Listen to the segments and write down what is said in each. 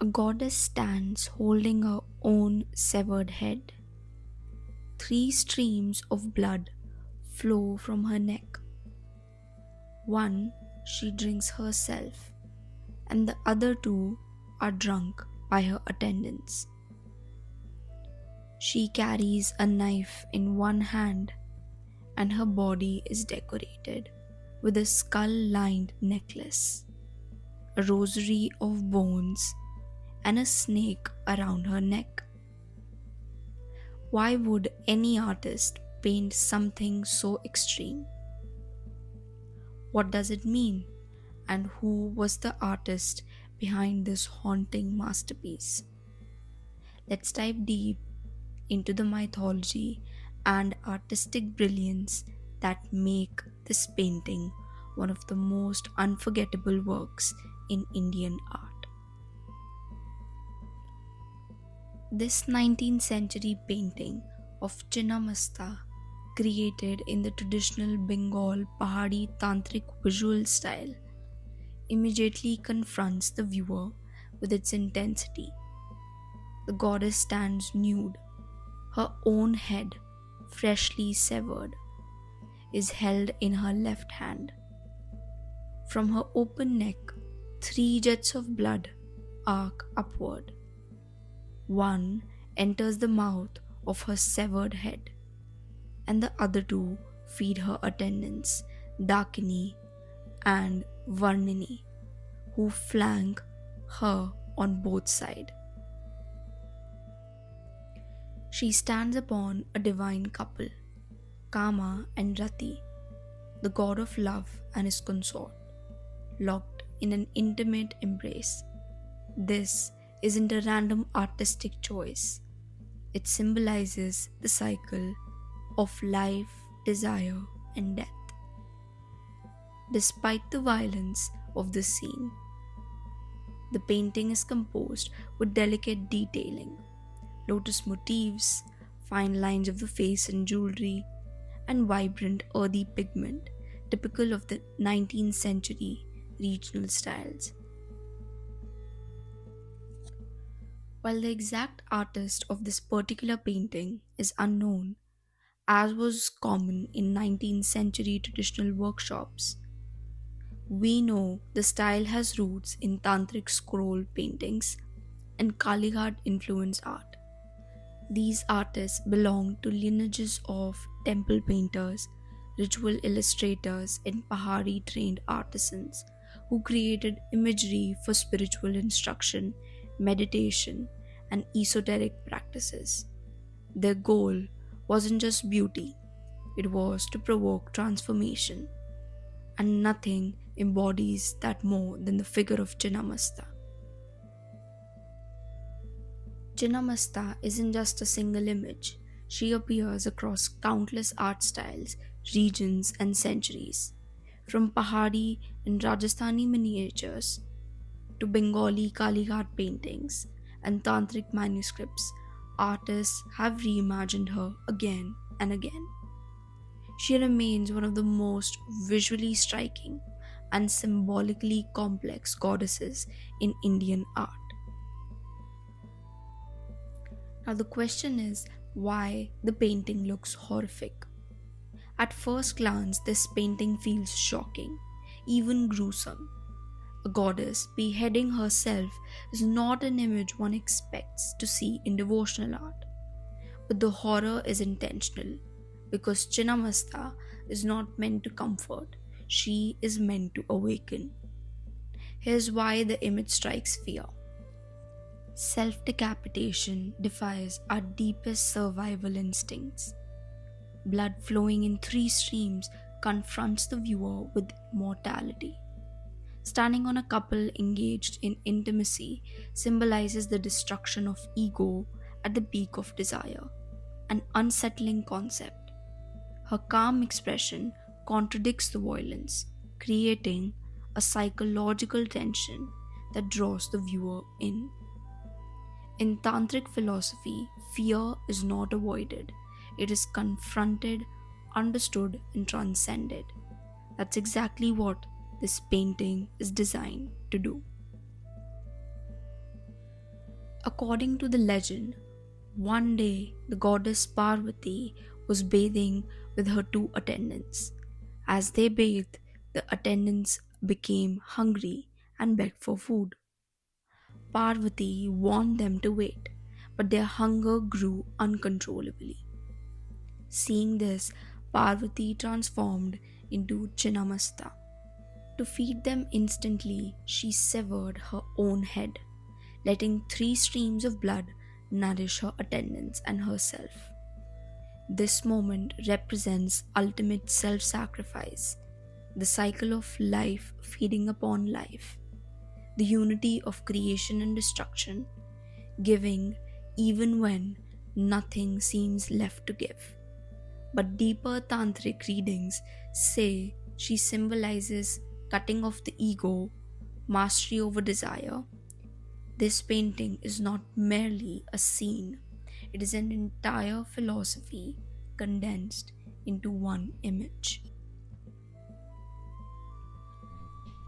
A goddess stands holding her own severed head. Three streams of blood flow from her neck. One she drinks herself, and the other two are drunk by her attendants. She carries a knife in one hand, and her body is decorated with a skull lined necklace, a rosary of bones, and a snake around her neck. Why would any artist paint something so extreme? What does it mean? And who was the artist behind this haunting masterpiece? Let's dive deep into the mythology and artistic brilliance that make this painting one of the most unforgettable works in Indian art. This 19th century painting of Chhinnamastā, created in the traditional Bengal Pahadi tantric visual style, immediately confronts the viewer with its intensity. The goddess stands nude, her own head, freshly severed, is held in her left hand. From her open neck, three jets of blood arc upward. One enters the mouth of her severed head, and the other two feed her attendants, Dakini and Varnini, who flank her on both sides. She stands upon a divine couple, Kama and Rati, the god of love and his consort, locked in an intimate embrace. This isn't a random artistic choice. It symbolizes the cycle of life, desire, and death. Despite the violence of the scene, the painting is composed with delicate detailing, lotus motifs, fine lines of the face and jewelry, and vibrant earthy pigment typical of the 19th century regional styles. While the exact artist of this particular painting is unknown, as was common in 19th century traditional workshops, we know the style has roots in tantric scroll paintings and Kalighat influenced art. These artists belong to lineages of temple painters, ritual illustrators, and Pahari trained artisans who created imagery for spiritual instruction, meditation, and esoteric practices. Their goal wasn't just beauty, it was to provoke transformation, and nothing embodies that more than the figure of Chhinnamastā. Chhinnamastā isn't just a single image, she appears across countless art styles, regions, and centuries. From Pahari and Rajasthani miniatures to Bengali Kalighat paintings and tantric manuscripts, artists have reimagined her again and again. She remains one of the most visually striking and symbolically complex goddesses in Indian art. Now, the question is why the painting looks horrific. At first glance, this painting feels shocking, even gruesome. A goddess beheading herself is not an image one expects to see in devotional art. But the horror is intentional because Chhinnamastā is not meant to comfort, she is meant to awaken. Here's why the image strikes fear. Self-decapitation defies our deepest survival instincts. Blood flowing in three streams confronts the viewer with mortality. Standing on a couple engaged in intimacy symbolizes the destruction of ego at the peak of desire, an unsettling concept. Her calm expression contradicts the violence, creating a psychological tension that draws the viewer in. In tantric philosophy, fear is not avoided, it is confronted, understood, and transcended. That's exactly what this painting is designed to do. According to the legend, one day the goddess Parvati was bathing with her two attendants. As they bathed, the attendants became hungry and begged for food. Parvati warned them to wait, but their hunger grew uncontrollably. Seeing this, Parvati transformed into Chhinnamastā. To feed them instantly, she severed her own head, letting three streams of blood nourish her attendants and herself. This moment represents ultimate self sacrifice, the cycle of life feeding upon life, the unity of creation and destruction, giving even when nothing seems left to give. But deeper tantric readings say she symbolizes cutting off the ego, mastery over desire. This painting is not merely a scene, it is an entire philosophy condensed into one image.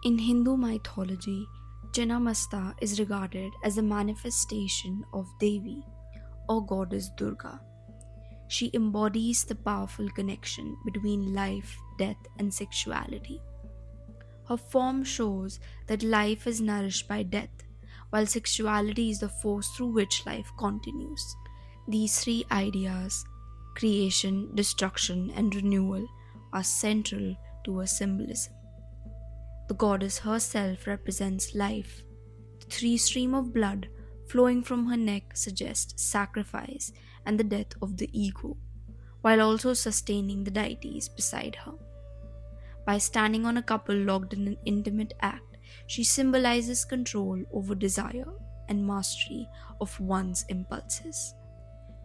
In Hindu mythology, Chhinnamastā is regarded as a manifestation of Devi or goddess Durga. She embodies the powerful connection between life, death, and sexuality. Her form shows that life is nourished by death, while sexuality is the force through which life continues. These three ideas, creation, destruction, and renewal, are central to her symbolism. The goddess herself represents life. The three streams of blood flowing from her neck suggest sacrifice and the death of the ego, while also sustaining the deities beside her. By standing on a couple locked in an intimate act, she symbolizes control over desire and mastery of one's impulses.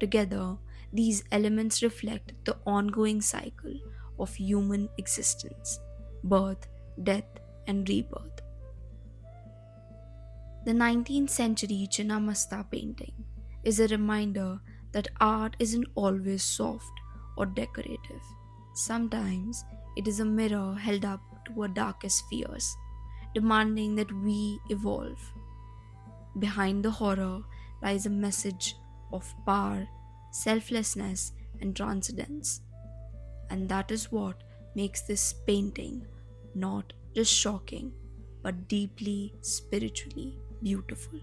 Together, these elements reflect the ongoing cycle of human existence: birth, death, and rebirth. The 19th century Chhinnamastā painting is a reminder that art isn't always soft or decorative. Sometimes it is a mirror held up to our darkest fears, demanding that we evolve. Behind the horror lies a message of power, selflessness, and transcendence. And that is what makes this painting not just shocking, but deeply spiritually beautiful.